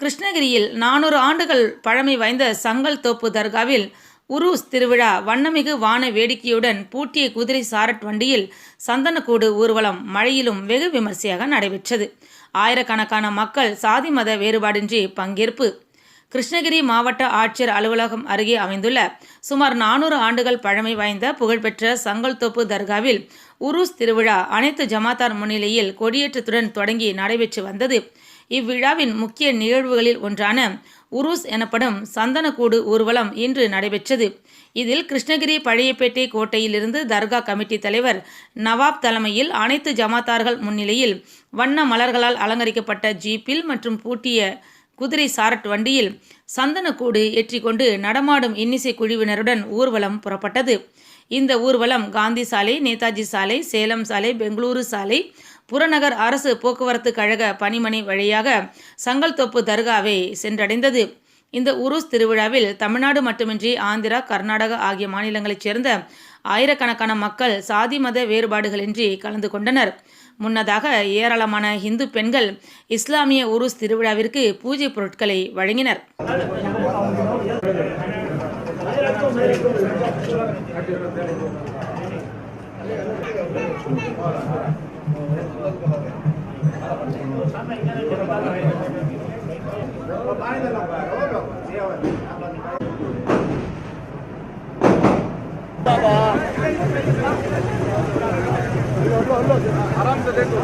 கிருஷ்ணகிரியில் 400 ஆண்டுகள் பழமை வாய்ந்த சங்கல் தோப்பு தர்காவில் உருஸ் திருவிழா வண்ணமிகு வான வேடிக்கையுடன் பூட்டிய குதிரை சாரட் வண்டியில் சந்தனக்கூடு ஊர்வலம் மழையிலும் வெகு விமர்சையாக நடைபெற்றது. ஆயிரக்கணக்கான மக்கள் சாதி மத வேறுபாடின்றி பங்கேற்பு. கிருஷ்ணகிரி மாவட்ட ஆட்சியர் அலுவலகம் அருகே அமைந்துள்ள சுமார் 400 ஆண்டுகள் பழமை வாய்ந்த புகழ்பெற்ற சங்கல்தோப்பு தர்காவில் உருஸ் திருவிழா அனைத்து ஜமாத்தார் முன்னிலையில் கொடியேற்றத்துடன் தொடங்கி நடைபெற்று வந்தது. இவ்விழாவின் முக்கிய நிகழ்வுகளில் ஒன்றான உருஸ் எனப்படும் சந்தனக்கூடு ஊர்வலம் இன்று நடைபெற்றது. இதில் கிருஷ்ணகிரி பழையப்பேட்டை கோட்டையிலிருந்து தர்கா கமிட்டி தலைவர் நவாப் தலைமையில் அனைத்து ஜமாத்தார்கள் முன்னிலையில் வண்ண மலர்களால் அலங்கரிக்கப்பட்ட ஜீப்பில் மற்றும் பூட்டிய குதிரை சாரட் வண்டியில் சந்தனக்கூடு ஏற்றிக்கொண்டு நடமாடும் இன்னிசை குழுவினருடன் ஊர்வலம் புறப்பட்டது. இந்த ஊர்வலம் காந்தி சாலை, நேதாஜி சாலை, சேலம் சாலை, பெங்களூரு சாலை, புறநகர் அரசு போக்குவரத்து கழக பணிமனை வழியாக சங்கல்தோப்பு தர்காவை சென்றடைந்தது. இந்த உருஸ் திருவிழாவில் தமிழ்நாடு மட்டுமின்றி ஆந்திரா, கர்நாடகா ஆகிய மாநிலங்களைச் சேர்ந்த ஆயிரக்கணக்கான மக்கள் சாதி மத வேறுபாடுகளின்றி கலந்து கொண்டனர். முன்னதாக ஏராளமான இந்து பெண்கள் இஸ்லாமிய உருஸ் திருவிழாவிற்கு பூஜை பொருட்களை வழங்கினர். आराम से देखो।